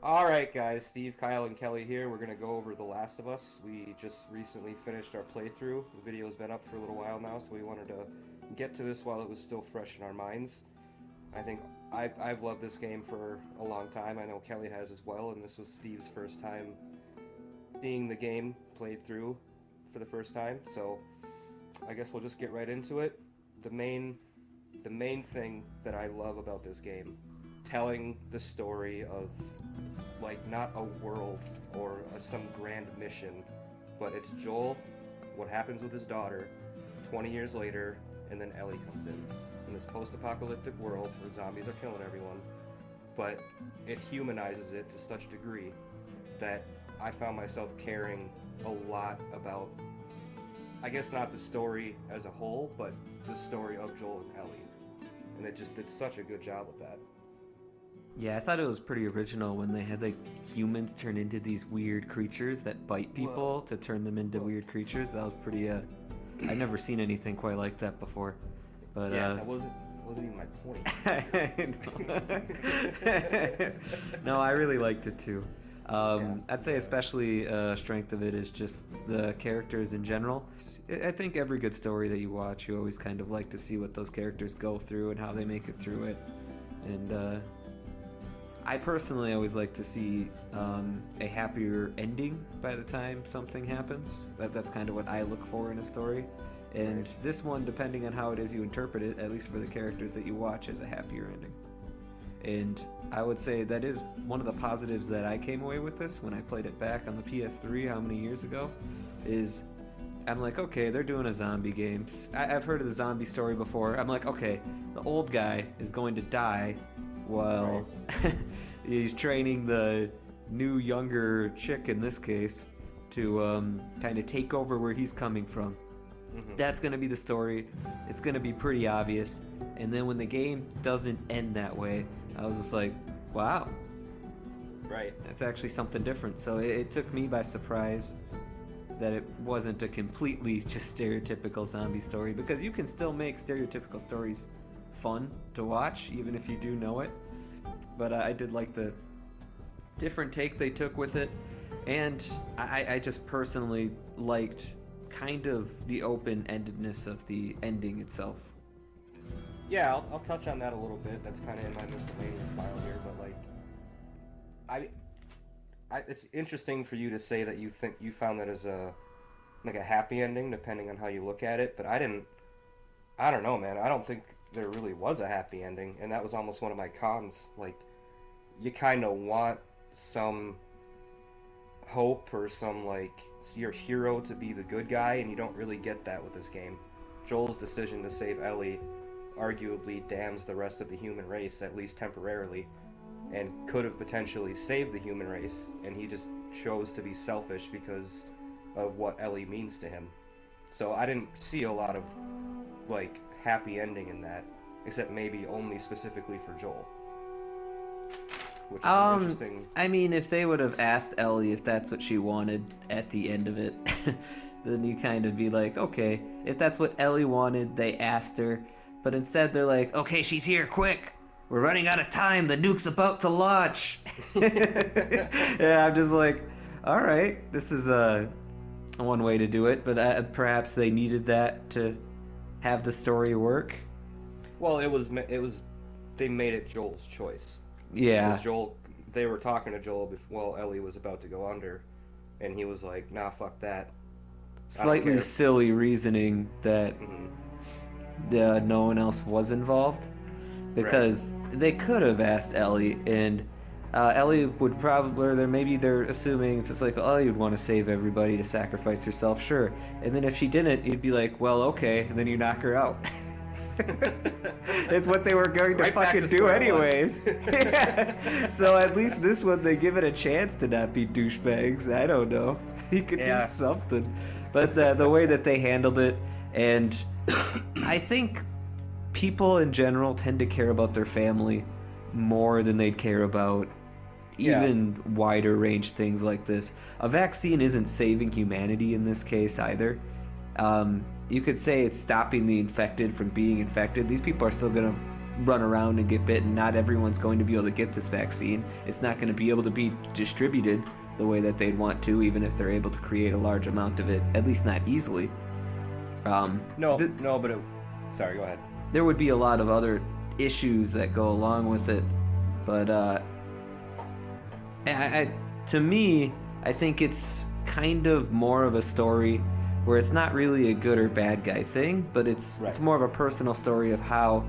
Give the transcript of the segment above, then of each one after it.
All right, guys. Steve, Kyle, and Kelly here. We're gonna go over The Last of Us. We just recently finished our playthrough. The video's been up for a little while now, so we wanted to get to this while it was still fresh in our minds. I think I've loved this game for a long time. I know Kelly has as well, and this was Steve's first time seeing the game played through for the first time. So I guess we'll just get right into it. The main the main thing that I love about this game, telling the story of like not a world or some grand mission, but it's Joel, what happens with his daughter 20 years later, and then Ellie comes in this post-apocalyptic world where zombies are killing everyone, but it humanizes it to such a degree that I found myself caring a lot about, I guess not the story as a whole, but the story of Joel and Ellie. And it just did such a good job with that. Yeah, I thought it was pretty original when they had like humans turn into these weird creatures that bite people to turn them into weird creatures. That was pretty I've never seen anything quite like that before. But yeah, that wasn't even my point. No, I really liked it too. Yeah. I'd say especially strength of it is just the characters in general. I think every good story that you watch, you always kind of like to see what those characters go through and how they make it through it. And I personally always like to see a happier ending by the time something happens. That's kind of what I look for in a story. And this one, depending on how it is you interpret it, at least for the characters that you watch, is a happier ending. And I would say that is one of the positives that I came away with this when I played it back on the PS3 how many years ago, is I'm like, okay, they're doing a zombie game. I've heard of the zombie story before. I'm like, okay, the old guy is going to die while he's training the new, younger chick, in this case, to kind of take over where he's coming from. Mm-hmm. That's going to be the story. It's going to be pretty obvious. And then when the game doesn't end that way, I was just like, wow. Right. That's actually something different. So it took me by surprise that it wasn't a completely just stereotypical zombie story, because you can still make stereotypical stories fun to watch, even if you do know it. But I did like the different take they took with it. And I just personally liked kind of the open-endedness of the ending itself. Yeah, I'll touch on that a little bit. That's kind of in my miscellaneous pile here, but like, it's interesting for you to say that you think you found that as a happy ending, depending on how you look at it. But I didn't. I don't know, man. I don't think there really was a happy ending, and that was almost one of my cons. Like, you kind of want some hope or some like your hero to be the good guy, and you don't really get that with this game. Joel's decision to save Ellie arguably damns the rest of the human race, at least temporarily, and could have potentially saved the human race, and he just chose to be selfish because of what Ellie means to him. So I didn't see a lot of like happy ending in that, except maybe only specifically for Joel. Which is an interesting. I mean, if they would have asked Ellie if that's what she wanted at the end of it, then you kind of be like, okay, if that's what Ellie wanted, they asked her. But instead they're like, okay, she's here, quick! We're running out of time, the nuke's about to launch! Yeah, I'm just like, alright, this is one way to do it, but perhaps they needed that to have the story work. Well, they made it Joel's choice. Yeah. Because they were talking to Joel before Ellie was about to go under, and he was like, nah, fuck that. Slightly silly reasoning that no one else was involved, because they could have asked Ellie, and Ellie would probably, or maybe they're assuming it's just like, oh, you'd want to save everybody to sacrifice herself, sure. And then if she didn't, you'd be like, well, okay, and then you knock her out. It's what they were going to fucking do anyways. Yeah. So at least this one, they give it a chance to not be douchebags. I don't know. You could do something. But the way that they handled it, and I think people in general tend to care about their family more than they'd care about even wider range things like this. A vaccine isn't saving humanity in this case either. You could say it's stopping the infected from being infected. These people are still gonna run around and get bitten. Not everyone's going to be able to get this vaccine. It's not going to be able to be distributed the way that they'd want to, even if they're able to create a large amount of it, at least not easily. No, but sorry, go ahead. There would be a lot of other issues that go along with it, but to me, I think it's kind of more of a story where it's not really a good or bad guy thing, but it's more of a personal story of how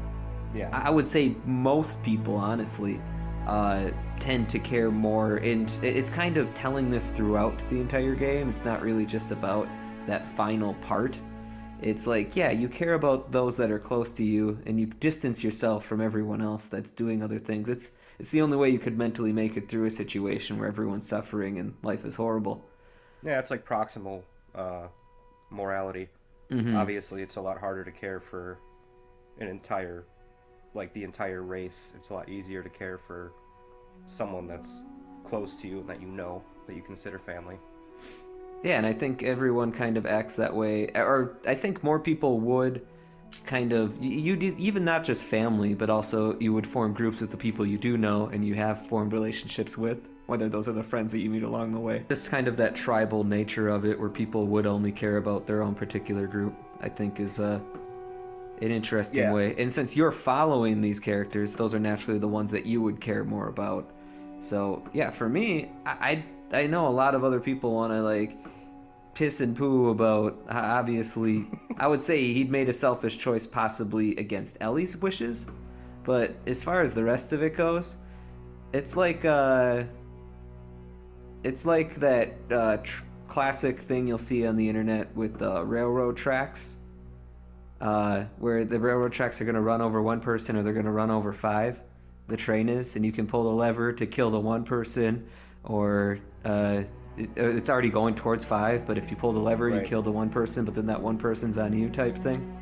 I would say most people, honestly, tend to care more, and it's kind of telling this throughout the entire game. It's not really just about that final part. It's like, yeah, you care about those that are close to you, and you distance yourself from everyone else that's doing other things. It's the only way you could mentally make it through a situation where everyone's suffering and life is horrible. Yeah, it's like proximal morality. Mm-hmm. Obviously, it's a lot harder to care for an entire, like the entire race. It's a lot easier to care for someone that's close to you and that you know, that you consider family. Yeah, and I think everyone kind of acts that way, or I think more people would kind of, you did, even not just family, but also you would form groups with the people you do know and you have formed relationships with, whether those are the friends that you meet along the way. Just kind of that tribal nature of it, where people would only care about their own particular group, I think is an interesting way. And since you're following these characters, those are naturally the ones that you would care more about. So yeah, for me, I know a lot of other people want to like piss and poo about, obviously, I would say he'd made a selfish choice possibly against Ellie's wishes, but as far as the rest of it goes, it's like that classic thing you'll see on the internet with railroad tracks, where the railroad tracks are going to run over one person or they're going to run over five. The train is, and you can pull the lever to kill the one person, or it's already going towards five, but if you pull the lever, you kill the one person, but then that one person's on you type thing.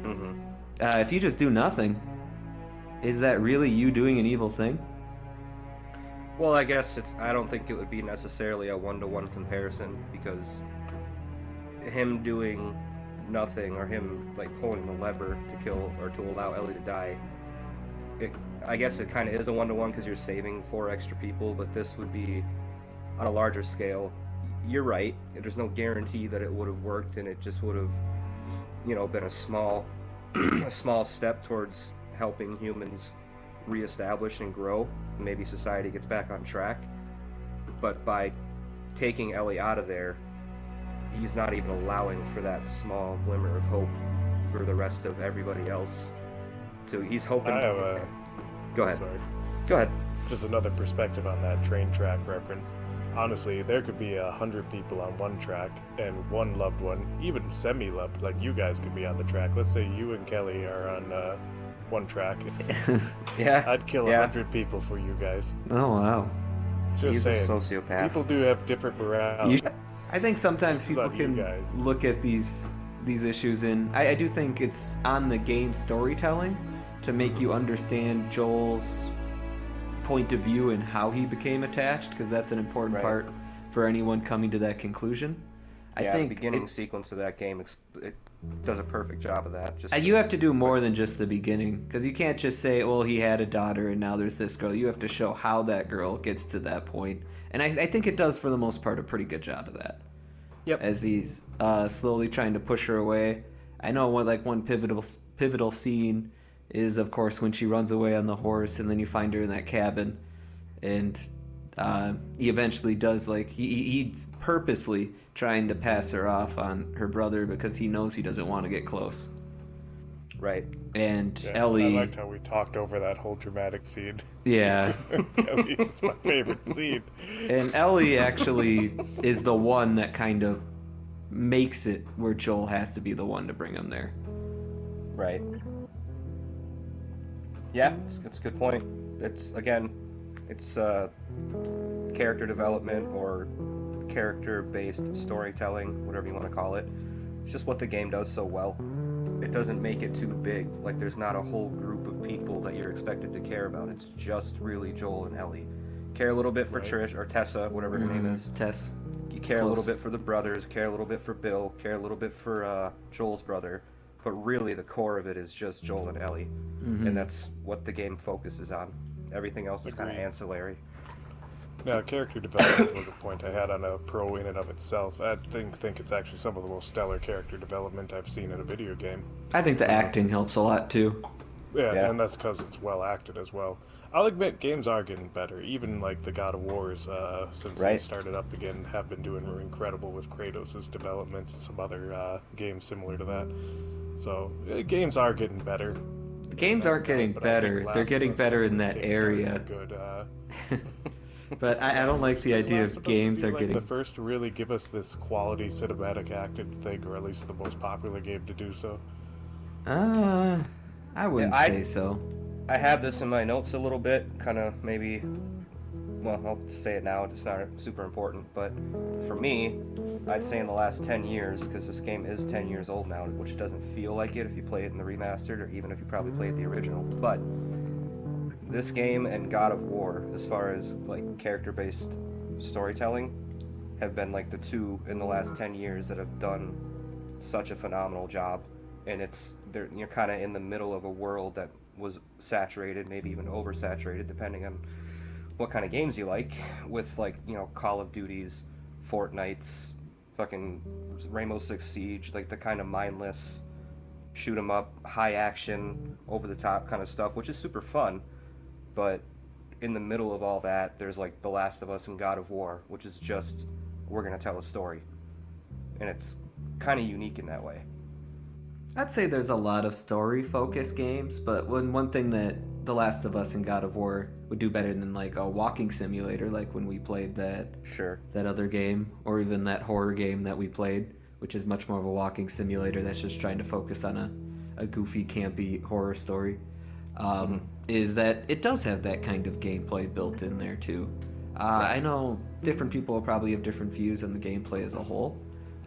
Mm-hmm. If you just do nothing, is that really you doing an evil thing? Well, I guess I don't think it would be necessarily a one-to-one comparison, because him doing nothing or him like pulling the lever to kill or to allow Ellie to die, I guess it kind of is a one-to-one because you're saving 4 extra people, but this would be on a larger scale. You're right. There's no guarantee that it would have worked, and it just would have, been a small, a small step towards helping humans reestablish and grow. Maybe society gets back on track. But by taking Ellie out of there, he's not even allowing for that small glimmer of hope for the rest of everybody else. So he's hoping. I have Go ahead. Sorry. Go ahead. Just another perspective on that train track reference. Honestly, there could be 100 people on one track and one loved one, even semi-loved, like you guys could be on the track. Let's say you and Kelly are on one track. Yeah. I'd kill 100 people for you guys. Oh, wow. Just He's saying. a sociopath. People do have different morale. I think sometimes people you can guys. look at these issues, and I do think it's on the game storytelling to make you understand Joel's point of view and how he became attached, because that's an important part for anyone coming to that conclusion. I think the beginning sequence of that game, it does a perfect job of that. You have to do more than just the beginning, because you can't just say, well, he had a daughter and now there's this girl. You have to show how that girl gets to that point. And I think it does, for the most part, a pretty good job of that. Yep. As he's slowly trying to push her away. I know one pivotal scene is, of course, when she runs away on the horse, and then you find her in that cabin, and he eventually does, he's purposely trying to pass her off on her brother because he knows he doesn't want to get close. Right. And Yeah, Ellie... I liked how we talked over that whole dramatic scene. Yeah. Kelly, it's my favorite scene. And Ellie actually is the one that kind of makes it where Joel has to be the one to bring him there. Right. Yeah, that's a good point. It's character development or character-based storytelling, whatever you want to call it. It's just what the game does so well. It doesn't make it too big. Like, there's not a whole group of people that you're expected to care about. It's just really Joel and Ellie. Care a little bit for Trish, or Tessa, whatever her name is. Tess. You care a little bit for the brothers, care a little bit for Bill, care a little bit for Joel's brother. but really the core of it is just Joel and Ellie, and Mm-hmm. that's what the game focuses on. Everything else is kind of Agreed. ancillary. Now, character development was a point I had on a pro in and of itself. I think it's actually some of the most stellar character development I've seen in a video game. I think the Hmm. acting helps a lot too. Yeah, Yeah. and that's because it's well acted as well. I'll admit games are getting better. Even like the God of Wars, since they Right. started up again, have been doing incredible with Kratos' development and some other games similar to that. So games are getting better, The games aren't getting but I think better. They're Last of getting Us better in definitely that kickstarted a area. good. But I Yeah, don't would like you the say idea Last of of Us would games be are like the getting. first to really give us this quality cinematic acted thing, or at least the most popular game to do so? Uh, I Yeah, wouldn't say so. I have this in my notes a little bit, kind of maybe. Well, I'll say it now. It's not super important, but for me, I'd say in the last 10 years, because this game is 10 years old now, which doesn't feel like it if you play it in the remastered, or even if you probably played the original. But this game and God of War, as far as like character-based storytelling, have been like the two in the last 10 years that have done such a phenomenal job. And you're kind of in the middle of a world that was saturated, maybe even oversaturated, depending on what kind of games you like, with like Call of Duties, Fortnites, fucking Rainbow Six Siege, like the kind of mindless shoot 'em up, high action, over the top kind of stuff, which is super fun. But in the middle of all that, there's like The Last of Us and God of War, which is just we're gonna tell a story, and it's kind of unique in that way. I'd say there's a lot of story focused games, but one thing that The Last of Us and God of War would do better than like a walking simulator, like when we played Sure. that other game, or even that horror game that we played, which is much more of a walking simulator that's just trying to focus on a goofy, campy horror story, Hmm. is that it does have that kind of gameplay built in there too. Right. I know different people will probably have different views on the gameplay as a whole.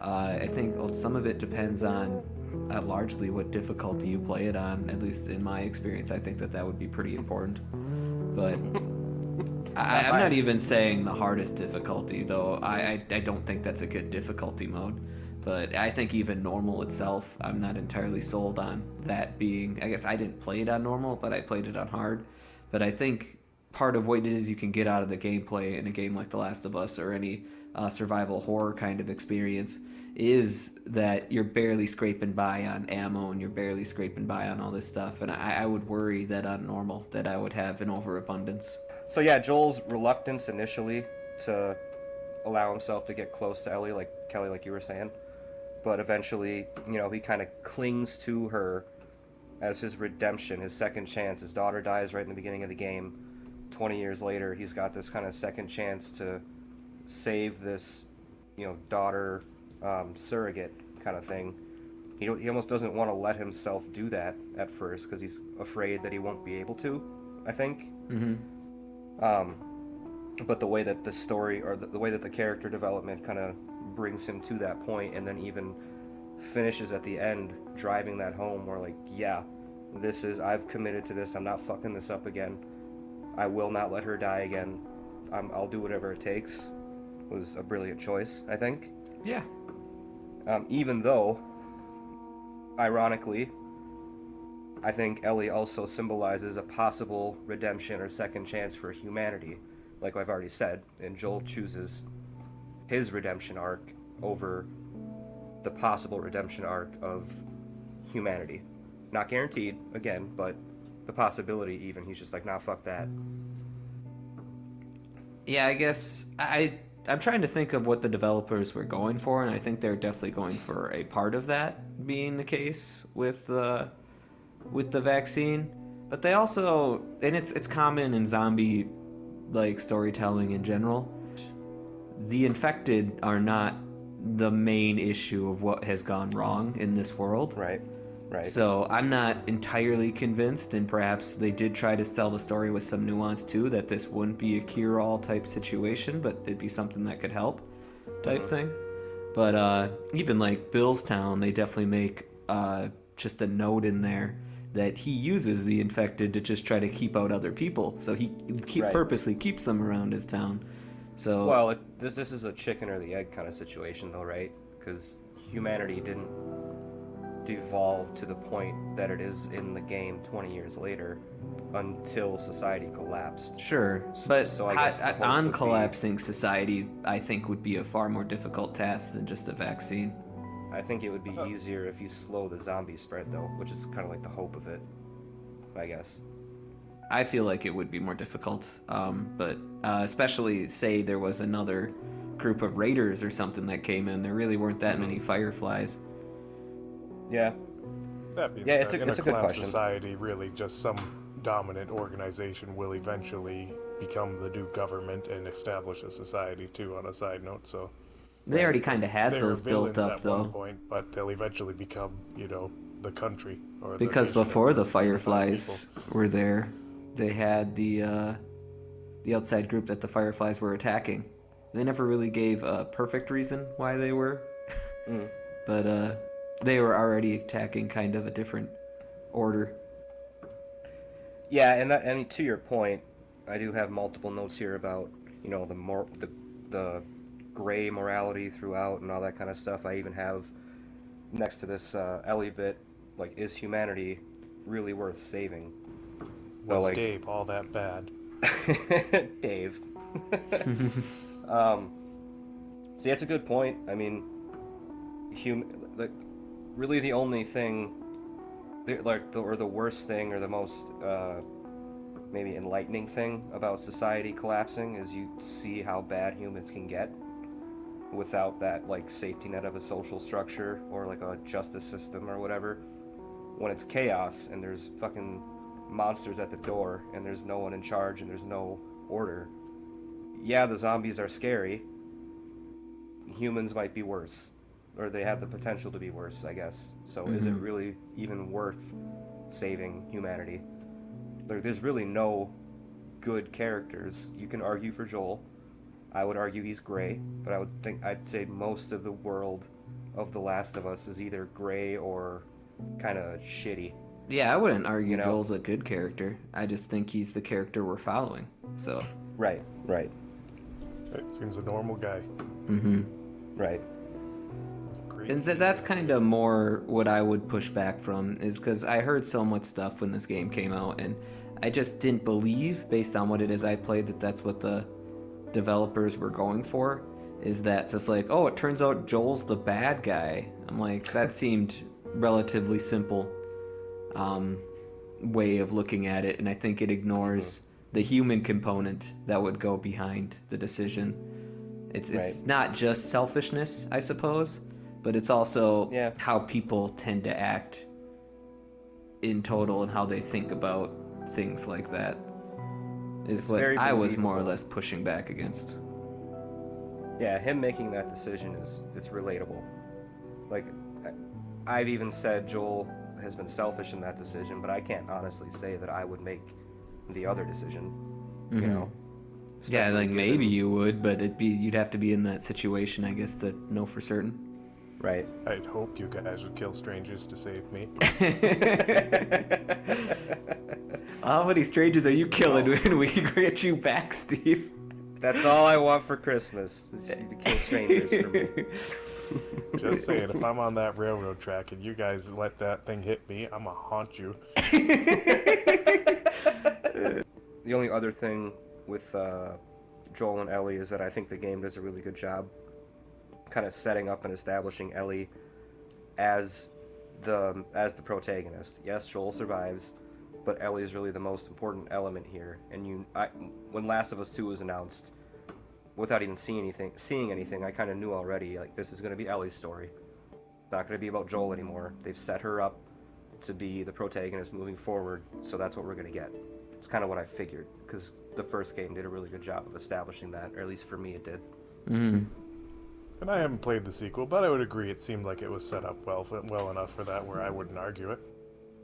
I think some of it depends on largely what difficulty you play it on. At least in my experience, I think that would be pretty important. But Not I'm not mine. even saying the hardest difficulty, though. I don't think that's a good difficulty mode. But I think even normal itself, I'm not entirely sold on that being. I guess I didn't play it on normal, but I played it on hard. But I think part of what it is you can get out of the gameplay in a game like The Last of Us or any survival horror kind of experience is that you're barely scraping by on ammo and you're barely scraping by on all this stuff. And I would worry that on normal that I would have an overabundance. So yeah, Joel's reluctance initially to allow himself to get close to Ellie, like Kelly, like you were saying, but eventually, he kind of clings to her as his redemption, his second chance. His daughter dies right in the beginning of the game. 20 years later, he's got this kind of second chance to save this, daughter surrogate kind of thing. He almost doesn't want to let himself do that at first because he's afraid that he won't be able to, I think. Mm-hmm. Um, but the way that the story or the way that the character development kind of brings him to that point and then even finishes at the end driving that home where like yeah, I've committed to this, I'm not fucking this up again, I will not let her die again, I'll do whatever it takes, was a brilliant choice, I think. Yeah. Even though ironically I think Ellie also symbolizes a possible redemption or second chance for humanity, like I've already said, and Joel chooses his redemption arc over the possible redemption arc of humanity. Not guaranteed, again, but the possibility even. He's just like, nah, fuck that. Yeah, I guess I'm trying to think of what the developers were going for, and I think they're definitely going for a part of that being the case with the vaccine. But they also, and it's common in zombie like storytelling in general. The infected are not the main issue of what has gone wrong in this world. Right, right. So I'm not entirely convinced, and perhaps they did try to tell the story with some nuance too, that this wouldn't be a cure-all type situation, but it'd be something that could help type Mm-hmm. thing. But even like Billstown, they definitely make just a note in there that he uses the infected to just try to keep out other people. So he Right. purposely keeps them around his town. So Well, this is a chicken or the egg kind of situation, though, right? Because humanity didn't devolve to the point that it is in the game 20 years later until society collapsed. Sure, but So I guess the hope on would be- collapsing society, I think would be a far more difficult task than just a vaccine. I think it would be easier if you slow the zombie spread, though, which is kind of like the hope of it, I guess. I feel like it would be more difficult, but especially say there was another group of raiders or something that came in. There really weren't that many fireflies. Yeah. That being Yeah, said, it's a in good a collapsed question. society, really just some dominant organization will eventually become the new government and establish a society too, on a side note, so... They already kind of had They were those built villains up, at though. one point, but they'll eventually become, you know, the country. Or Because the vision before of the unified Fireflies were there, they had the outside group that the Fireflies were attacking. They never really gave a perfect reason why they were, but they were already attacking kind of a different order. Yeah, and to your point, I do have multiple notes here about, you know, the gray morality throughout and all that kind of stuff. I even have next to this Ellie bit, like, is humanity really worth saving? So, Was like, Dave all that bad? Dave. See, that's a good point. I mean, really the only thing, or the worst thing, or the most maybe enlightening thing about society collapsing is you see how bad humans can get without that, like, safety net of a social structure or like a justice system or whatever. When it's chaos and there's fucking monsters at the door and there's no one in charge and there's no order. Yeah, the zombies are scary. Humans might be worse, or they have the potential to be worse, I guess. So is it really even worth saving humanity? There's really no good characters. You can argue for Joel. I would argue he's gray, but I'd say most of the world of The Last of Us is either gray or kind of shitty. Yeah, I wouldn't argue You know? Joel's a good character. I just think he's the character we're following. So. Right. It seems a normal guy. Right. With great And that's kind of more what I would push back from, is because I heard so much stuff when this game came out, and I just didn't believe, based on what it is I played, that that's what the developers were going for. Is that just like, oh, it turns out Joel's the bad guy. I'm like, that seemed relatively simple way of looking at it, and I think it ignores the human component that would go behind the decision. It's not just selfishness, I suppose, but it's also how people tend to act in total and how they think about things like that is what I was more or less pushing back against. Yeah, him making that decision it's relatable. Like, I've even said Joel has been selfish in that decision, but I can't honestly say that I would make the other decision, you know? Yeah, Especially like given- maybe you would, but you'd have to be in that situation, I guess, to know for certain. Right. I'd hope you guys would kill strangers to save me. How many strangers are you killing when we get you back, Steve? That's all I want for Christmas, is you to kill strangers for me. Just saying, if I'm on that railroad track and you guys let that thing hit me, I'm gonna haunt you. The only other thing with Joel and Ellie is that I think the game does a really good job kind of setting up and establishing Ellie as the protagonist. Yes, Joel survives, but Ellie is really the most important element here. And when Last of Us 2 was announced, without even seeing anything, I kind of knew already, like, this is going to be Ellie's story. It's not going to be about Joel anymore. They've set her up to be the protagonist moving forward, so that's what we're going to get. It's kind of what I figured, because the first game did a really good job of establishing that, or at least for me it did. And I haven't played the sequel, but I would agree it seemed like it was set up well enough for that where I wouldn't argue it.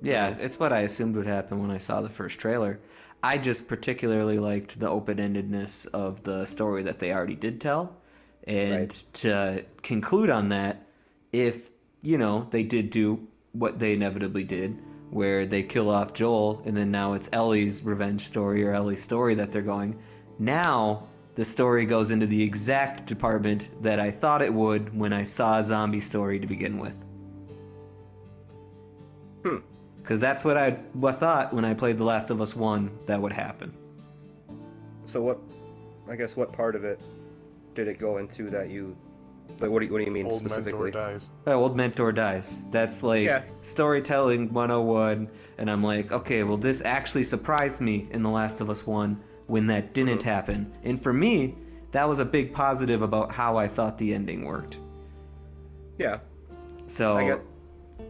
Yeah, it's what I assumed would happen when I saw the first trailer. I just particularly liked the open-endedness of the story that they already did tell. And to conclude on that, if, they did do what they inevitably did, where they kill off Joel, and then now it's Ellie's revenge story or Ellie's story that they're going, now the story goes into the exact department that I thought it would when I saw a zombie story to begin with. Hmm. Because that's what I thought when I played The Last of Us 1 that would happen. So what part of it did it go into that you, like, what do you mean Old mentor specifically? dies. Old mentor dies. That's like Yeah. storytelling 101, and I'm like, okay, well, this actually surprised me in The Last of Us 1 when that didn't happen. And for me, that was a big positive about how I thought the ending worked. Yeah. So I get-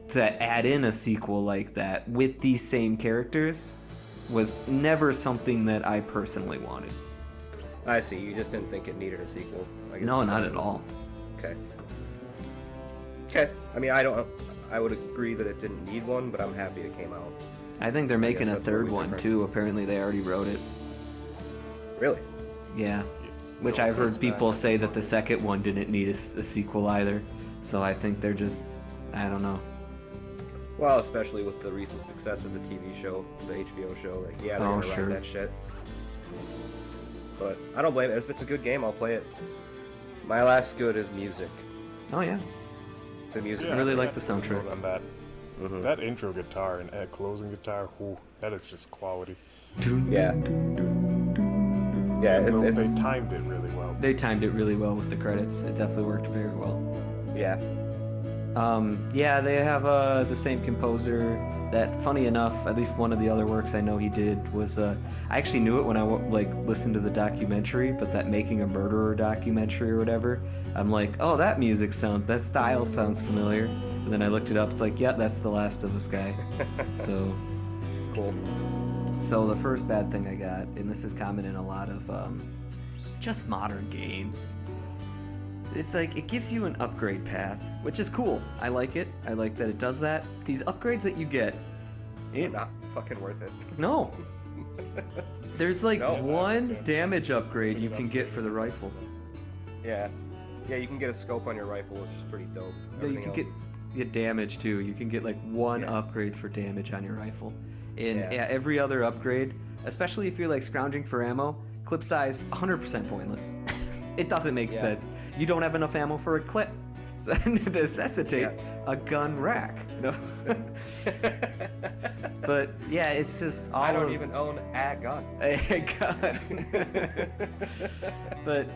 to add in a sequel like that with these same characters was never something that I personally wanted. I see. You just didn't think it needed a sequel. I guess. No, not at all. Okay. Okay. I mean, I would agree that it didn't need one, but I'm happy it came out. I think they're making guess a that's where third we one differ. too. Apparently, they already wrote it. Really? Yeah. Which No I've heard offense, people but- say that the second one didn't need a sequel either. So I think they're just, I don't know. Well, especially with the recent success of the TV show, the HBO show. Like, yeah, they're Oh, gonna sure. ride that shit. But I don't blame it. If it's a good game, I'll play it. My last good is music. Oh yeah. The music. I really Yeah, like the soundtrack. On that. Mhm. That intro guitar and closing guitar, whew, that is just quality. Yeah. Yeah. Though It, they timed it really well. They timed it really well with the credits. It definitely worked very well. yeah. Yeah, they have the same composer. That, funny enough, at least one of the other works I know he did was I actually knew it when I listened to the documentary, but that Making a Murderer documentary or whatever. I'm like, oh, that that style sounds familiar. And then I looked it up. It's like, yeah, that's the Last of Us guy. So, Cool. so the first bad thing I got, and this is common in a lot of just modern games. It's like, it gives you an upgrade path, which is cool. I like it. I like that it does that. These upgrades that you get, Not fucking worth it. no. There's like No. one damage upgrade you can get for the rifle. Yeah. Yeah, you can get a scope on your rifle, which is pretty dope. Yeah, you Everything can else get damage too. You can get like one Yeah. upgrade for damage on your rifle. And Yeah. every other upgrade, especially if you're like scrounging for ammo, clip size 100% pointless. It doesn't make Yeah. sense. You don't have enough ammo for a clip. So to necessitate a gun rack. No. But yeah, it's just all I don't of- even own a gun. a gun. But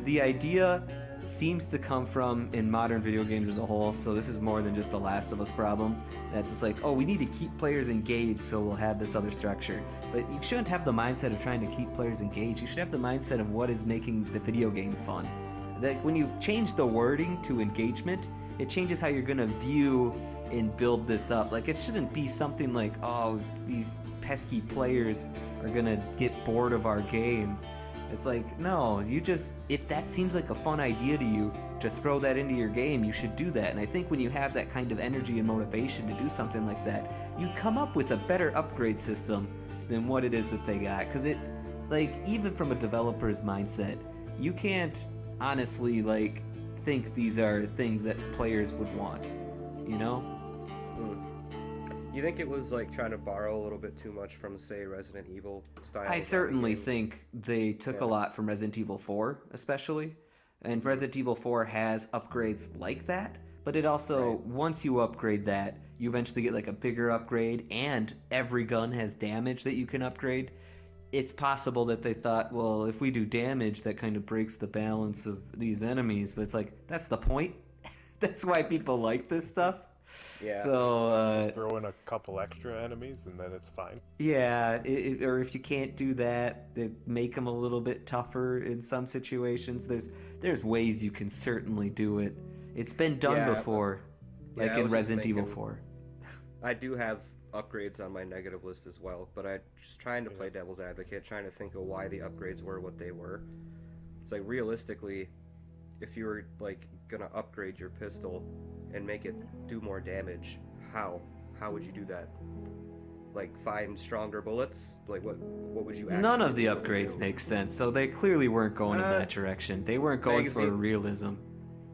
the idea seems to come from in modern video games as a whole, so this is more than just a Last of Us problem. That's just like, oh, we need to keep players engaged, so we'll have this other structure. But you shouldn't have the mindset of trying to keep players engaged. You should have the mindset of what is making the video game fun. Like, when you change the wording to engagement, it changes how you're gonna view and build this up. Like, it shouldn't be something like, oh, these pesky players are gonna get bored of our game. It's like, no, you just, if that seems like a fun idea to you to throw that into your game, you should do that. And I think when you have that kind of energy and motivation to do something like that, you come up with a better upgrade system than what it is that they got. Because it, like, even from a developer's mindset, you can't honestly, like, think these are things that players would want, you know? You think it was like trying to borrow a little bit too much from, say, Resident Evil style? I certainly games? think they took a Yeah. lot from Resident Evil 4, especially. And Resident Evil 4 has upgrades like that, but it also, Right. once you upgrade that, you eventually get like a bigger upgrade, and every gun has damage that you can upgrade. It's possible that they thought, well, if we do damage, that kind of breaks the balance of these enemies, but it's like, that's the point. That's why people like this stuff. Yeah. So, Just throw in a couple extra enemies and then it's fine. yeah, or if you can't do that, they make them a little bit tougher in some situations. There's ways you can certainly do it. It's been done Yeah, before, yeah, like I in was just Resident Evil thinking- 4. I do have upgrades on my negative list as well, but I'm just trying to play devil's advocate, trying to think of why the upgrades were what they were. It's like, realistically, if you were like gonna upgrade your pistol and make it do more damage, how would you do that? Like, find stronger bullets? Like, what would you None of actually the be able to upgrades do? make sense, so they clearly weren't going in Uh, that direction. They weren't going for magazine- realism.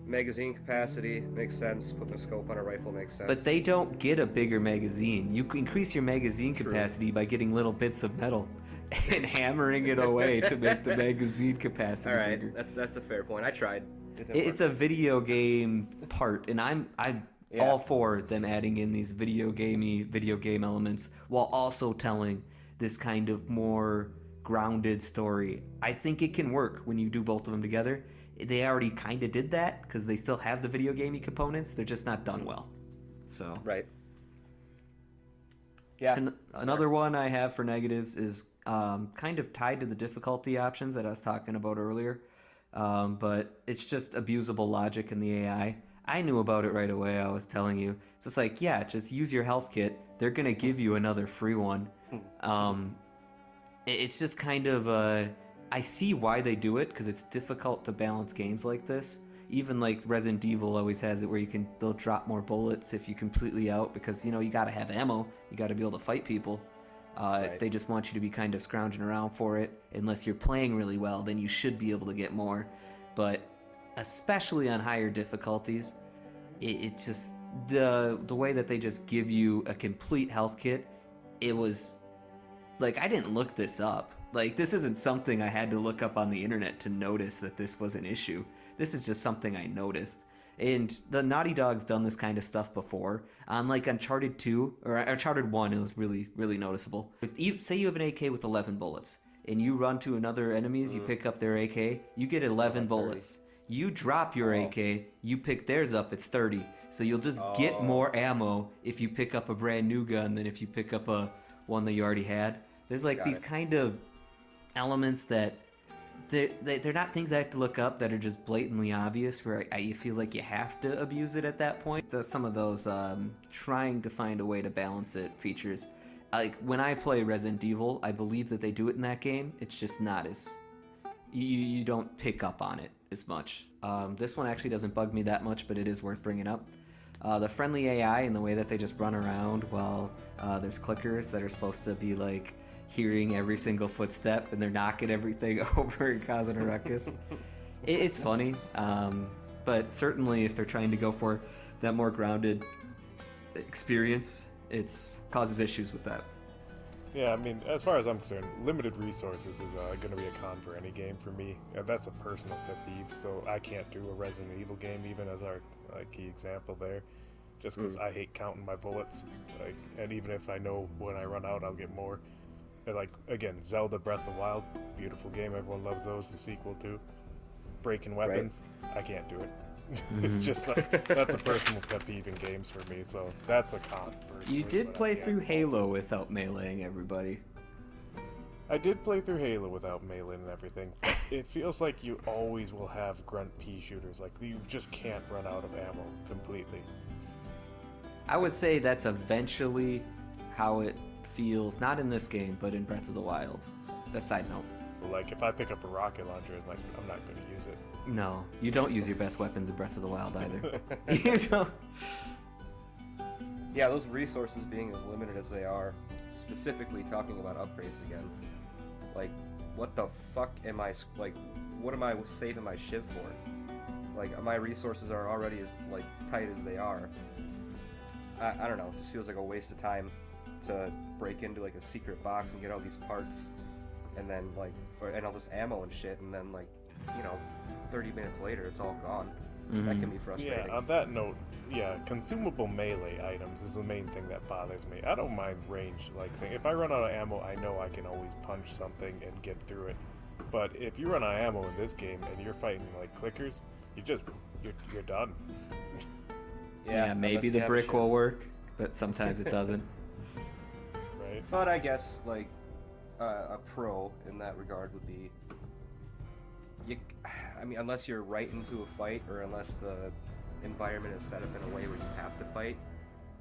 Magazine capacity makes sense. Putting a scope on a rifle makes sense. But they don't get a bigger magazine. You can increase your magazine True. capacity by getting little bits of metal and hammering it away to make the magazine capacity All right, bigger. that's a fair point. I tried. It didn't It's a work. video game part, and I'm Yeah. all for them adding in these video game elements while also telling this kind of more grounded story. I think it can work when you do both of them together. They already kind of did that because they still have the video gamey components. They're just not done well. So Right. Yeah. and another one I have for negatives is kind of tied to the difficulty options that I was talking about earlier, but it's just abusable logic in the AI. I knew about it right away. I was telling you. It's just like, yeah, just use your health kit. They're gonna give you another free one. Um, it's just kind of I see why they do it because it's difficult to balance games like this. Even like Resident Evil always has it where they'll drop more bullets if you completely out because you got to have ammo, you got to be able to fight people. Right. They just want you to be kind of scrounging around for it. Unless you're playing really well, then you should be able to get more. But especially on higher difficulties, it just the way that they just give you a complete health kit, it was like I didn't look this up. Like this isn't something I had to look up on the internet to notice that this was an issue. This is just something I noticed. And the Naughty Dog's done this kind of stuff before. On like Uncharted 2 or Uncharted 1, it was really, really noticeable. Say you have an AK with 11 bullets, and you run to another enemies, you pick up their AK, you get 11 bullets. You drop your AK, you pick theirs up, it's 30. So you'll just get more ammo if you pick up a brand new gun than if you pick up a one that you already had. There's like these kind of elements that they're not things I have to look up that are just blatantly obvious where you feel like you have to abuse it at that point. Some of those trying to find a way to balance it features. Like when I play Resident Evil, I believe that they do it in that game. It's just not as... You don't pick up on it as much. This one actually doesn't bug me that much, but it is worth bringing up. The friendly AI and the way that they just run around while there's clickers that are supposed to be like hearing every single footstep and they're knocking everything over and causing a ruckus. It's funny, but certainly if they're trying to go for that more grounded experience, it causes issues with that. Yeah, I mean, as far as I'm concerned, limited resources is going to be a con for any game for me. That's a personal pet peeve, so I can't do a Resident Evil game even as our key example there, just because I hate counting my bullets. And even if I know when I run out, I'll get more. And again, Zelda Breath of the Wild, beautiful game, everyone loves those, the sequel too. Breaking weapons, I can't do it. It's just that's a personal pet peeve in games for me, so that's a con. You did play through Halo without meleeing everybody. I did play through Halo without melee and everything, but it feels like you always will have grunt pea shooters. Like, you just can't run out of ammo completely. I would say that's eventually how it feels, not in this game, but in Breath of the Wild. A side note. Like, if I pick up a rocket launcher, like, I'm not going to use it. No, you don't use your best weapons in Breath of the Wild either. You don't. Yeah, those resources being as limited as they are, specifically talking about upgrades again. Like, what the fuck am I, like, what am I saving my shiv for? Like, my resources are already as, like, tight as they are. I don't know, it just feels like a waste of time to break into, like, a secret box and get all these parts, and then, like, and all this ammo and shit, and then, like, 30 minutes later, it's all gone. Mm-hmm. That can be frustrating. Yeah, on that note, consumable melee items is the main thing that bothers me. I don't mind range, thing. If I run out of ammo, I know I can always punch something and get through it. But if you run out of ammo in this game and you're fighting, like, clickers, you're done. Yeah, maybe the brick will work, but sometimes it doesn't. Right. But I guess, like, a pro in that regard would be... unless you're right into a fight, or unless the environment is set up in a way where you have to fight,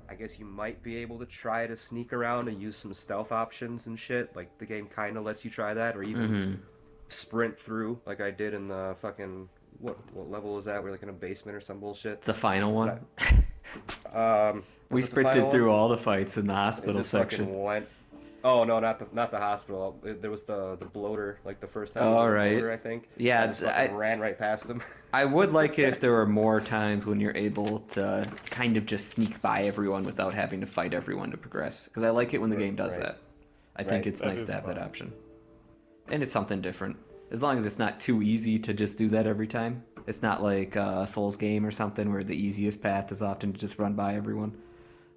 I guess you might be able to try to sneak around and use some stealth options and shit. Like, the game kind of lets you try that, or even sprint through, like I did in the fucking... What level is that? We're like in a basement or some bullshit. The final one? We Was it the final sprinted through one? all the fights in the hospital It just section. fucking went... Oh no, not the hospital. There was the bloater, like the first time. Oh, the right. bloater, I think. Yeah, I just fucking ran right past him. I would like it if there were more times when you're able to kind of just sneak by everyone without having to fight everyone to progress. Because I like it when the game does that. I think it's That nice is to have that fun. option. And it's something different. as long as it's not too easy to just do that every time. It's not like a Souls game or something where the easiest path is often to just run by everyone.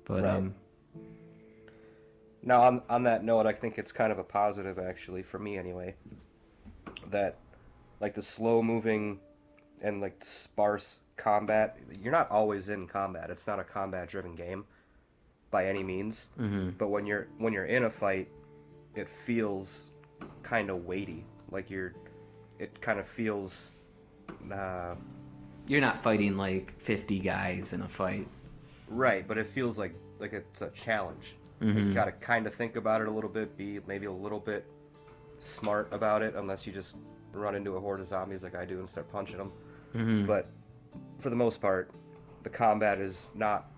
But Right. Now, on that note, I think it's kind of a positive, actually, for me anyway, that like the slow moving and like sparse combat, you're not always in combat. It's not a combat driven game by any means. mhm. But when you're in a fight, it feels kind of weighty. Like it kind of feels uh, You're not fighting like 50 guys in a fight. right, but it feels like it's a challenge. Like you Mhm. got to kind of think about it a little bit, be maybe a little bit smart about it, unless you just run into a horde of zombies like I do and start punching them. Mhm. But for the most part, the combat is not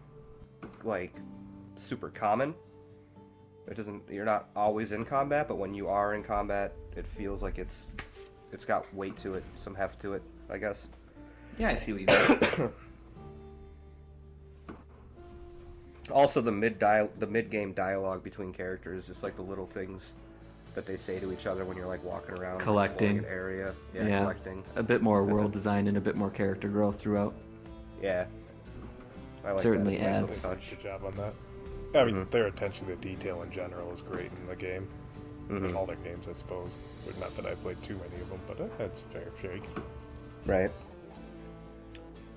like super common. It doesn't. You're not always in combat, but when you are in combat, it feels like it's got weight to it, some heft to it, I guess. Yeah, I see what you mean. Also, the mid game dialogue between characters, just like the little things that they say to each other when you're like walking around, Collecting. exploring an area, Yeah. collecting. A bit more That's world a- design and a bit more character growth throughout. Yeah, I like Certainly that. It's a nice adds. little They touch. did a good job on that. I mean, Mhm. their attention to detail in general is great in the game. In Mhm. all their games, I suppose. But not that I played too many of them, but that's fair shake. Right.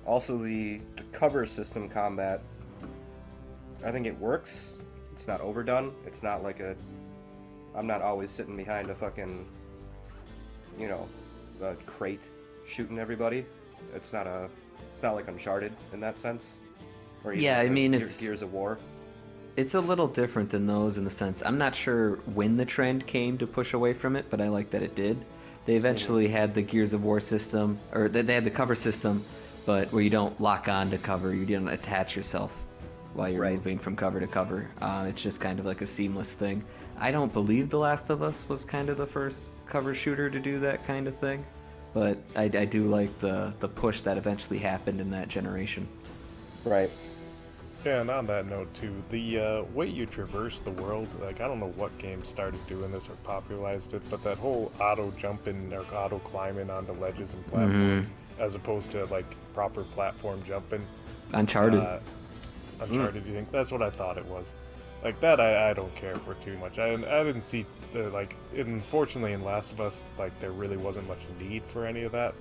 Also, the cover system combat, I think it works. It's not overdone. It's not like I'm not always sitting behind a fucking, a crate shooting everybody. It's not like Uncharted in that sense. Or even Yeah, I like mean, Gears of War. it's a little different than those in the sense I'm not sure when the trend came to push away from it, but I like that it did. They eventually had the Gears of War system, or they had the cover system, but where you don't lock on to cover, you don't attach yourself while you're Right. moving from cover to cover. It's just kind of like a seamless thing. I don't believe The Last of Us was kind of the first cover shooter to do that kind of thing, but I do like the push that eventually happened in that generation. Right. Yeah, and on that note too, the way you traverse the world, like I don't know what game started doing this or popularized it, but that whole auto jumping or auto climbing onto ledges and platforms, as opposed to like proper platform jumping. Uncharted. Uncharted, you think? That's what I thought it was. Like that, I don't care for too much. I didn't see unfortunately in Last of Us, like there really wasn't much need for any of that.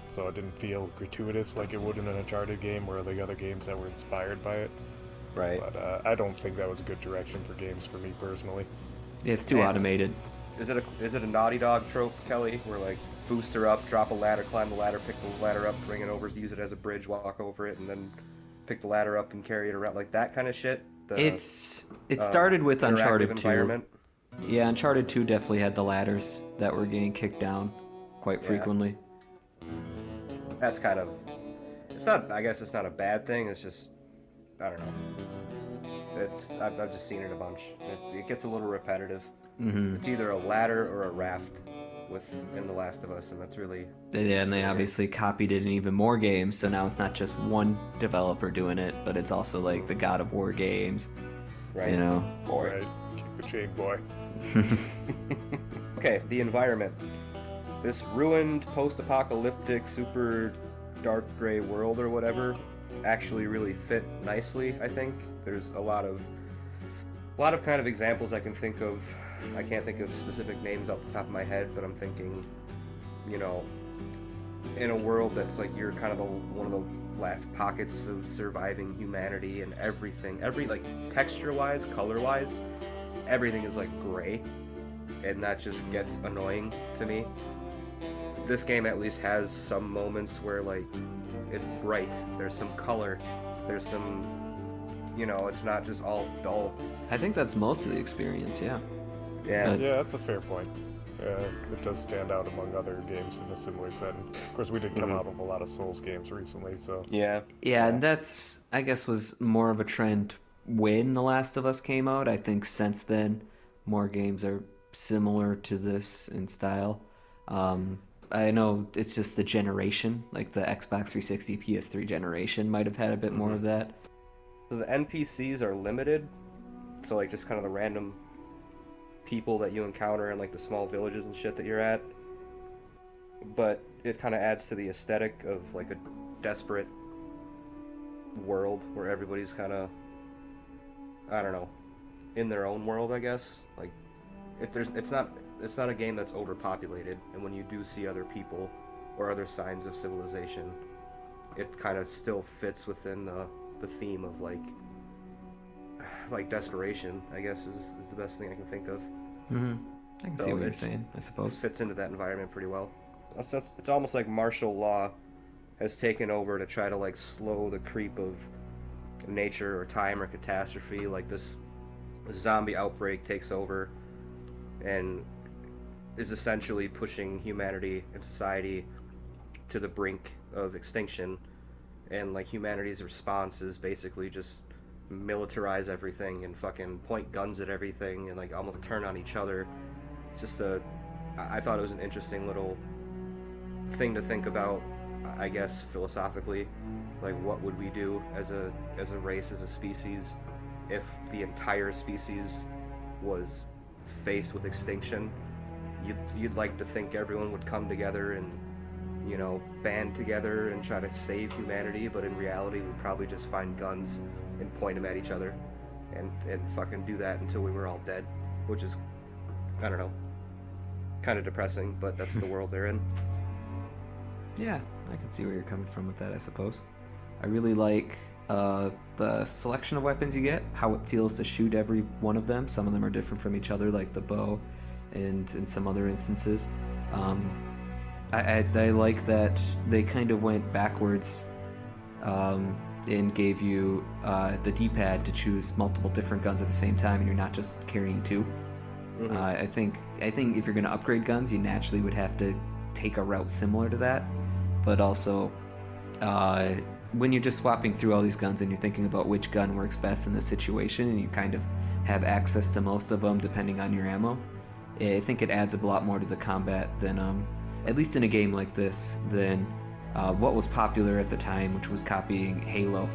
So it didn't feel gratuitous like it would in an Uncharted game or the other games that were inspired by it. Right. But I don't think that was a good direction for games for me personally. It's too And- automated. Is it a Naughty Dog trope, Kelly? Where like boost her up, drop a ladder, climb the ladder, pick the ladder up, bring it over, use it as a bridge, walk over it, and then pick the ladder up and carry it around, like that kind of shit. It started with interactive Uncharted 2. environment. Yeah, Uncharted 2 definitely had the ladders that were getting kicked down quite Yeah. frequently. That's kind of. It's not. I guess it's not a bad thing. It's just. I don't know. I've just seen it a bunch. It gets a little repetitive. Hmm. It's either a ladder or a raft in The Last of Us, and that's really. Yeah, and they obviously copied it in even more games, so now it's not just one developer doing it, but it's also like the God of War games, Right. you know? Boy. Right? Keep the chain, boy. Okay, the environment. This ruined, post-apocalyptic, super dark gray world or whatever actually really fit nicely, I think. There's a lot of kind of examples I can think of. I can't think of specific names off the top of my head, but I'm thinking, in a world that's like you're kind of one of the last pockets of surviving humanity, and everything, like texture-wise, color-wise, everything is like gray, and that just gets annoying to me. This game at least has some moments where like it's bright, there's some color, there's some, it's not just all dull. I think that's most of the experience, yeah. Yeah. Yeah, that's a fair point. Yeah, it does stand out among other games in a similar setting. Of course, we did come out of a lot of Souls games recently, so Yeah. Yeah, and that's, I guess, was more of a trend when The Last of Us came out. I think since then, more games are similar to this in style. I know it's just the generation, like the Xbox 360, PS3 generation might have had a bit more of that. So the NPCs are limited, so like just kind of the random people that you encounter in like the small villages and shit that you're at. but it kind of adds to the aesthetic of like a desperate world where everybody's kind of, I don't know, in their own world, I guess. Like, if there's, it's not a game that's overpopulated, and when you do see other people or other signs of civilization, it kind of still fits within the theme of like desperation, I guess is the best thing I can think of. Mm-hmm. I can So see what you're it saying, I suppose. fits into that environment pretty well. It's almost like martial law has taken over to try to like slow the creep of nature or time or catastrophe. Like this zombie outbreak takes over and is essentially pushing humanity and society to the brink of extinction, and like humanity's response is basically just militarize everything and fucking point guns at everything and like almost turn on each other. It's just I thought it was an interesting little thing to think about, I guess, philosophically. Like, what would we do as a race, as a species, if the entire species was faced with extinction? You'd like to think everyone would come together and, you know, band together and try to save humanity, but in reality we'd probably just find guns and point them at each other and fucking do that until we were all dead, which is, I don't know, kind of depressing, but that's the world they're in. Yeah, I can see where you're coming from with that, I suppose. I really like the selection of weapons you get, how it feels to shoot every one of them. Some of them are different from each other, like the bow, and in some other instances. I like that they kind of went backwards and gave you the D-pad to choose multiple different guns at the same time, and you're not just carrying two. Mm-hmm. I think if you're going to upgrade guns, you naturally would have to take a route similar to that. But also, when you're just swapping through all these guns and you're thinking about which gun works best in the situation, and you kind of have access to most of them depending on your ammo, I think it adds a lot more to the combat than, at least in a game like this, than what was popular at the time, which was copying Halo.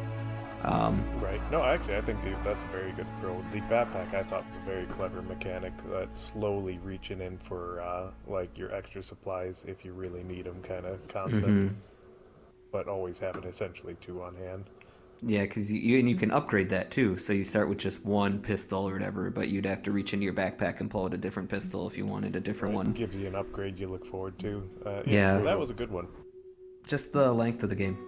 Right. No, actually, I think that's a very good throw. The backpack, I thought, was a very clever mechanic. That slowly reaching in for like your extra supplies if you really need them kind of concept, Mm-hmm. but always having essentially two on hand. Yeah, because you can upgrade that too. So you start with just one pistol or whatever, but you'd have to reach into your backpack and pull out a different pistol if you wanted a different Right. one. Gives you an upgrade you look forward to. Yeah. That was a good one. Just the length of the game.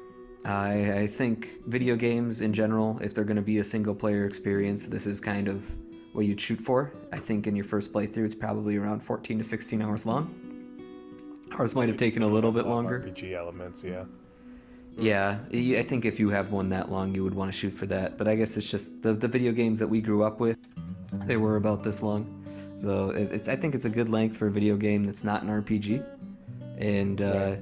I think video games in general, if they're going to be a single player experience, this is kind of what you'd shoot for. I think in your first playthrough, it's probably around 14 to 16 hours long. Ours might have taken a little bit longer. RPG elements, yeah. Yeah, I think if you have one that long, you would want to shoot for that. But I guess it's just the video games that we grew up with, they were about this long. So I think it's a good length for a video game that's not an RPG. And Right.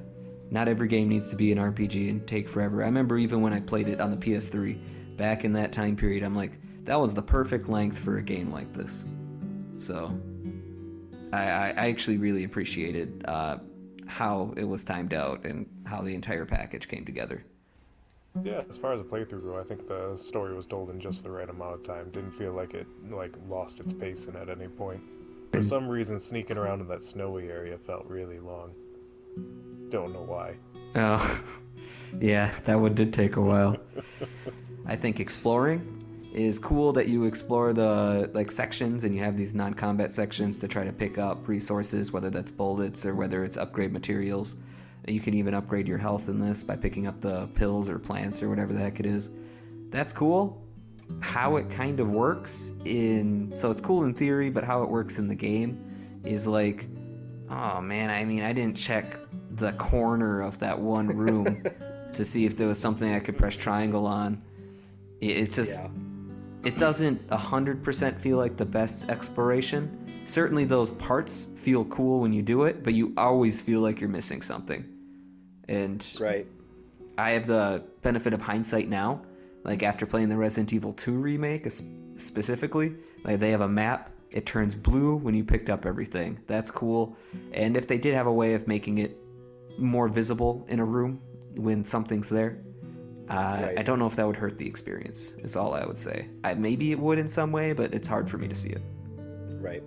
not every game needs to be an RPG and take forever. I remember even when I played it on the PS3, back in that time period, I'm like, that was the perfect length for a game like this. So I actually really appreciated how it was timed out and how the entire package came together. Yeah, as far as a playthrough go, I think the story was told in just the right amount of time. Didn't feel like it lost its pacing at any point. For some reason, sneaking around in that snowy area felt really long. Don't know why. Oh, yeah, that one did take a while. I think exploring is cool, that you explore the sections and you have these non-combat sections to try to pick up resources, whether that's bullets or whether it's upgrade materials. You can even upgrade your health in this by picking up the pills or plants or whatever the heck it is. That's cool. How it kind of works so it's cool in theory, but how it works in the game is like, oh man, I mean, I didn't check the corner of that one room to see if there was something I could press triangle on. It's just, Yeah. it doesn't 100% feel like the best exploration. Certainly those parts feel cool when you do it, but you always feel like you're missing something. And Right. I have the benefit of hindsight now, like after playing the Resident Evil 2 remake specifically, like they have a map, it turns blue when you picked up everything. That's cool. And if they did have a way of making it more visible in a room when something's there, Right. I don't know if that would hurt the experience, is all I would say. Maybe it would in some way, but it's hard for me to see it. Right.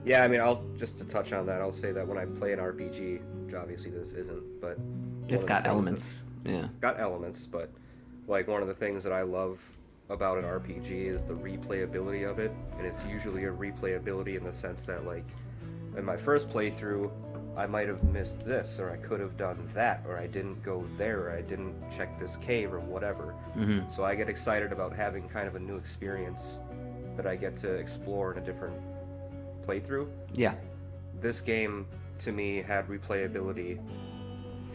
Yeah, I mean, I'll just to touch on that, I'll say that when I play an RPG, which obviously this isn't, but one It's of the got things that elements. Yeah. got elements, but like one of the things that I love about an RPG is the replayability of it, and it's usually a replayability in the sense that like in my first playthrough, I might have missed this, or I could have done that, or I didn't go there, or I didn't check this cave, or whatever. Mm-hmm. So I get excited about having kind of a new experience that I get to explore in a different playthrough. Yeah. This game, to me, had replayability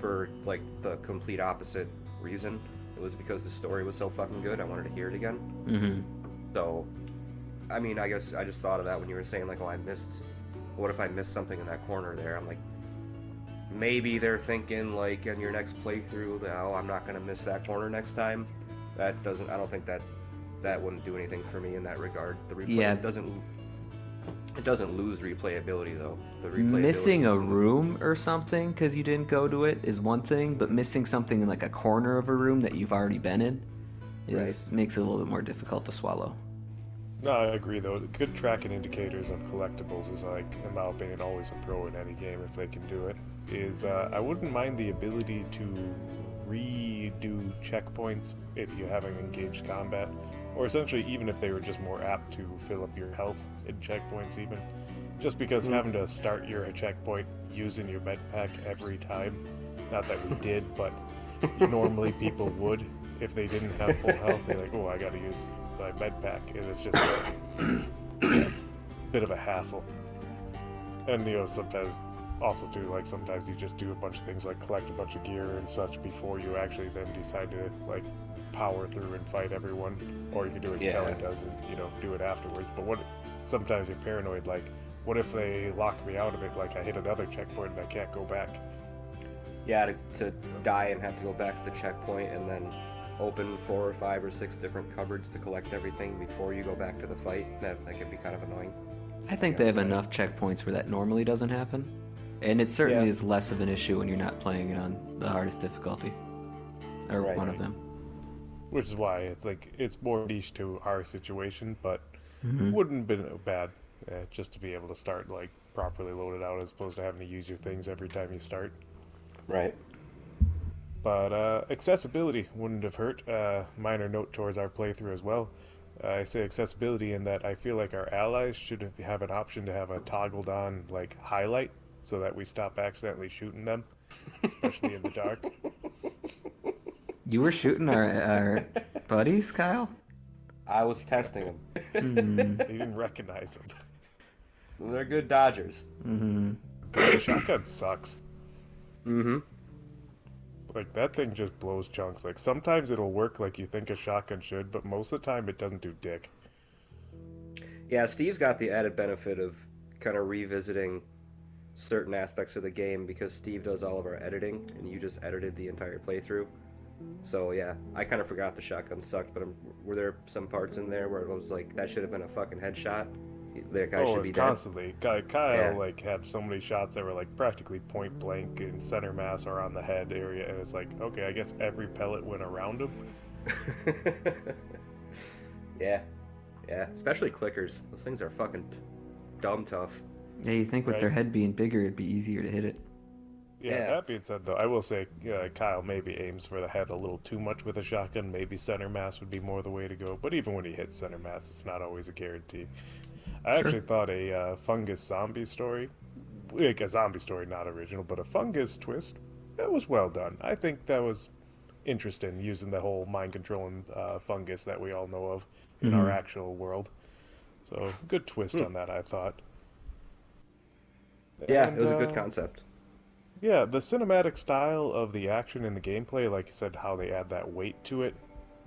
for like the complete opposite reason. It was because the story was so fucking good, I wanted to hear it again. Mm-hmm. So, I mean, I guess I just thought of that when you were saying like, oh, what if I missed something in that corner there? I'm like, maybe they're thinking like in your next playthrough that, oh, I'm not gonna miss that corner next time. I don't think that wouldn't do anything for me in that regard. The replay Yeah. it doesn't lose replayability though. The replayability Missing a is in the- room or something because you didn't go to it is one thing, but missing something in like a corner of a room that you've already been in makes it a little bit more difficult to swallow. No, I agree though. Good tracking indicators of collectibles is like, in my opinion, always a pro in any game if they can do it. I wouldn't mind the ability to redo checkpoints if you haven't engaged combat, or essentially even if they were just more apt to fill up your health in checkpoints even. Just because having to start your checkpoint using your med pack every time, not that we did, but normally people would if they didn't have full health. They're like, oh, I gotta use my med pack, and it's just a bit of a hassle. And sometimes also too, like sometimes you just do a bunch of things like collect a bunch of gear and such before you actually then decide to like power through and fight everyone, or you can do what Kelly does and do it afterwards. But sometimes you're paranoid, like what if they lock me out of it, like I hit another checkpoint and I can't go back. Yeah, to die and have to go back to the checkpoint and then open 4 or 5 or 6 different cupboards to collect everything before you go back to the fight. That can be kind of annoying. I think they have enough checkpoints where that normally doesn't happen, and it certainly is less of an issue when you're not playing it on the hardest difficulty, or one of them. Which is why it's more niche to our situation, but Mm-hmm. wouldn't have been bad just to be able to start like properly loaded out as opposed to having to use your things every time you start. Right. But accessibility wouldn't have hurt. Minor note towards our playthrough as well. I say accessibility in that I feel like our allies should have an option to have a toggled on like highlight so that we stop accidentally shooting them, especially in the dark. You were shooting our buddies, Kyle? I was testing them. Mm. They didn't recognize them. They're good dodgers. Mm-hmm. The shotgun sucks. Mm-hmm. Like, that thing just blows chunks. Like, sometimes it'll work like you think a shotgun should, but most of the time it doesn't do dick. Yeah, Steve's got the added benefit of kind of revisiting certain aspects of the game because Steve does all of our editing, and you just edited the entire playthrough. So yeah, I kind of forgot the shotgun sucked, but were there some parts in there where it was like, that should have been a fucking headshot? That guy should It's be dead? constantly. Kyle, like, had so many shots that were, like, practically point blank in center mass or on the head area, and it's like, okay, I guess every pellet went around him. Yeah, especially clickers. Those things are fucking dumb tough. Yeah, you think with their head being bigger, it'd be easier to hit it. Yeah, that being said, though, I will say Kyle maybe aims for the head a little too much with a shotgun. Maybe center mass would be more the way to go, but even when he hits center mass, it's not always a guarantee. I actually thought a fungus zombie story, like a zombie story, not original, but a fungus twist, it was well done. I think that was interesting, using the whole mind-controlling fungus that we all know of in our actual world. So, good twist on that, I thought. Yeah, And, it was a good concept. Yeah, the cinematic style of the action and the gameplay, like you said, how they add that weight to it,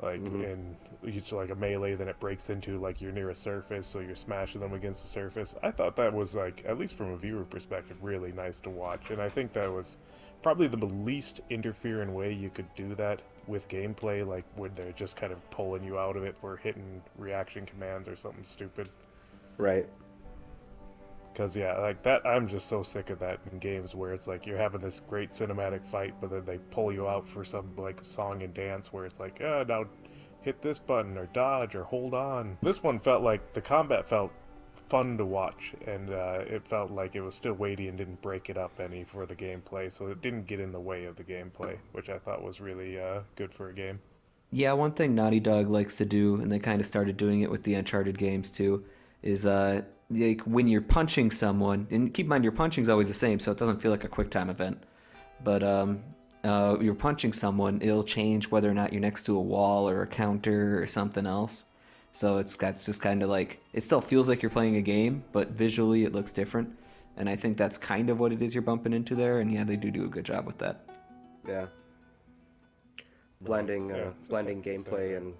like in it's like a melee, then it breaks into like you're near a surface, so you're smashing them against the surface. I thought that was like, at least from a viewer perspective, really nice to watch, and I think that was probably the least interfering way you could do that with gameplay, like when they're just kind of pulling you out of it for hitting reaction commands or something stupid. Right. Because, yeah, like that, I'm just so sick of that in games where it's like you're having this great cinematic fight, but then they pull you out for some, like, song and dance where it's like, now hit this button or dodge or hold on. This one felt like the combat felt fun to watch, and it felt like it was still weighty and didn't break it up any for the gameplay, so it didn't get in the way of the gameplay, which I thought was really good for a game. Yeah, one thing Naughty Dog likes to do, and they kind of started doing it with the Uncharted games too, is like when you're punching someone, and keep in mind your punching's always the same, so it doesn't feel like a quick time event. But you're punching someone, it'll change whether or not you're next to a wall or a counter or something else. So it's got just kind of like it still feels like you're playing a game, but visually it looks different. And I think that's kind of what it is you're bumping into there. And yeah, they do a good job with that. Yeah. Blending gameplay and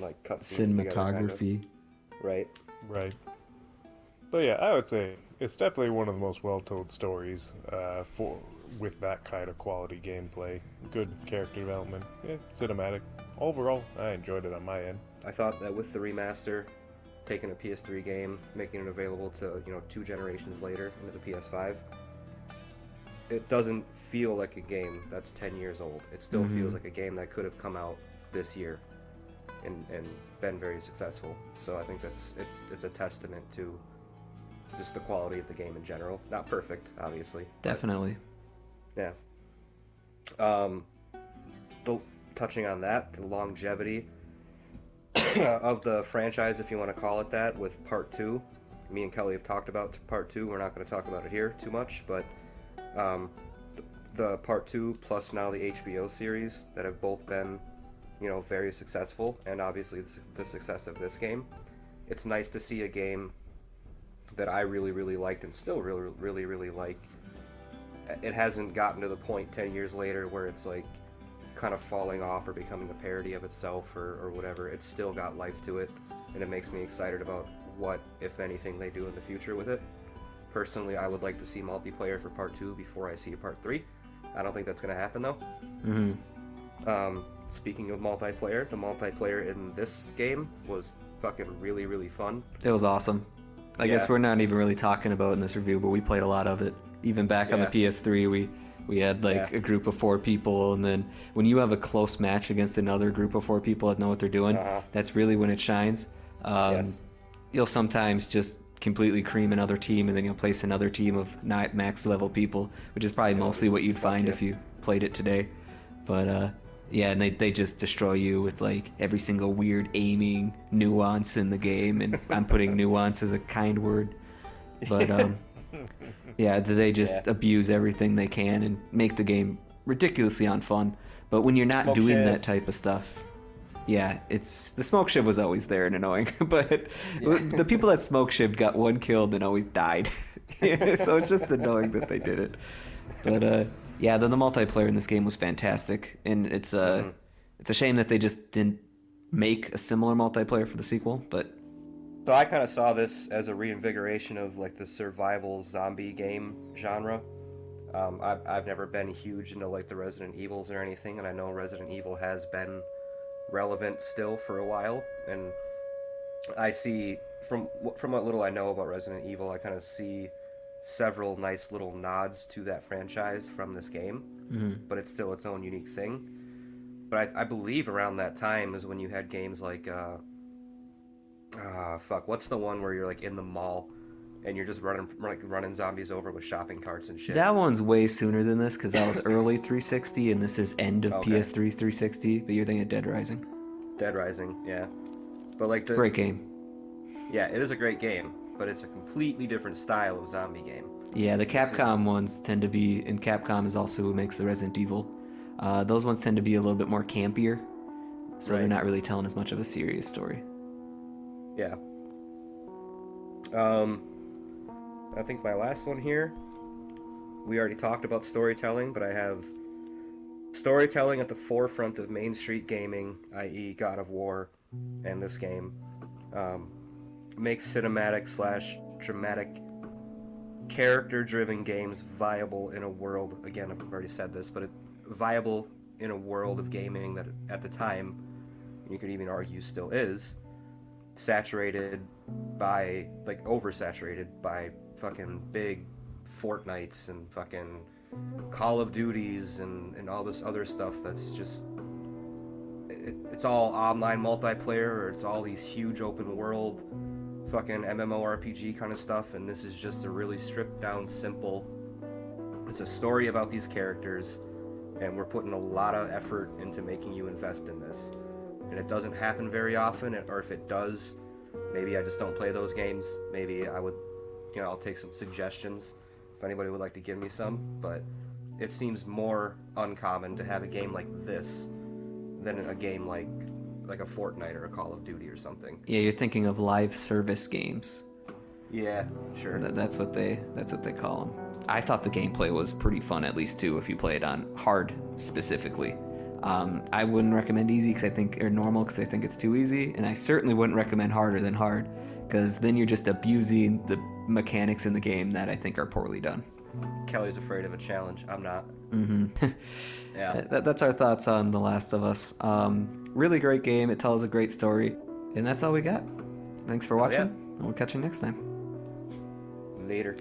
like cutscenes together, kind of. Cinematography. Right. Right. But yeah, I would say it's definitely one of the most well-told stories for with that kind of quality gameplay, good character development, cinematic. Overall, I enjoyed it on my end. I thought that with the remaster, taking a PS3 game, making it available to 2 generations later into the PS5, it doesn't feel like a game that's 10 years old. It still feels like a game that could have come out this year and been very successful. So I think it's a testament to just the quality of the game in general. Not perfect, obviously. Definitely. Yeah. Touching on that, the longevity of the franchise, if you want to call it that, with Part 2. Me and Kelly have talked about Part 2. We're not going to talk about it here too much, but the Part 2 plus now the HBO series that have both been, very successful, and obviously the success of this game. It's nice to see a game that I really, really liked and still really, really, really like. It hasn't gotten to the point 10 years later where it's like kind of falling off or becoming a parody of itself or whatever. It's still got life to it, and it makes me excited about what, if anything, they do in the future with it. Personally, I would like to see multiplayer for Part 2 before I see Part 3. I don't think that's going to happen, though. Speaking of multiplayer, the multiplayer in this game was fucking really, really fun. It was awesome. I guess we're not even really talking about it in this review, but we played a lot of it. Even back on the PS3, we had like a group of 4 people, and then when you have a close match against another group of 4 people that know what they're doing, that's really when it shines. You'll sometimes just completely cream another team, and then you'll place another team of not max level people, which is probably mostly what you'd find if you played it today. But yeah, and they just destroy you with like every single weird aiming nuance in the game, and I'm putting nuance as a kind word. But yeah, they just abuse everything they can and make the game ridiculously unfun. But when you're not doing that type of stuff, yeah, it's the smoke shiv was always there and annoying. But the people that smoke shivved got 1 killed and always died. So it's just annoying that they did it. But yeah, the multiplayer in this game was fantastic, and it's a shame that they just didn't make a similar multiplayer for the sequel. But so I kind of saw this as a reinvigoration of like the survival zombie game genre. I've never been huge into like the Resident Evils or anything, and I know Resident Evil has been relevant still for a while, and I see from what little I know about Resident Evil, I kind of see several nice little nods to that franchise from this game, but it's still its own unique thing. But I believe around that time is when you had games like what's the one where you're like in the mall and you're just running zombies over with shopping carts and shit? That one's way sooner than this, because that was early 360 and this is end of PS3 360. But you're thinking of Dead Rising. Dead Rising, yeah. But like the great game. Yeah, it is a great game, but it's a completely different style of zombie game. Yeah, the Capcom ones tend to be, and Capcom is also who makes the Resident Evil. Those ones tend to be a little bit more campier, so they're not really telling as much of a serious story. Yeah. I think my last one here, we already talked about storytelling, but I have storytelling at the forefront of Main Street gaming, i.e. God of War, and this game. Makes cinematic/dramatic character-driven games viable in a world, again, I've already said this, but viable in a world of gaming that at the time, you could even argue still is, oversaturated by fucking big Fortnites and fucking Call of Duties and all this other stuff that's just, it's all online multiplayer, or it's all these huge open world fucking MMORPG kind of stuff, and this is just a really stripped down, simple. It's a story about these characters, and we're putting a lot of effort into making you invest in this. And it doesn't happen very often, or if it does, maybe I just don't play those games. Maybe I would, I'll take some suggestions if anybody would like to give me some, but it seems more uncommon to have a game like this than a game like a Fortnite or a Call of Duty or something. Yeah, you're thinking of live service games. Yeah, sure. That's what they call them. I thought the gameplay was pretty fun, at least too, if you play it on hard specifically. I wouldn't recommend easy or normal because I think it's too easy, and I certainly wouldn't recommend harder than hard because then you're just abusing the mechanics in the game that I think are poorly done. Kelly's afraid of a challenge. I'm not. Mm-hmm. Yeah. That's our thoughts on The Last of Us. Really great game. It tells a great story, and that's all we got. Thanks for watching, and we'll catch you next time. Later.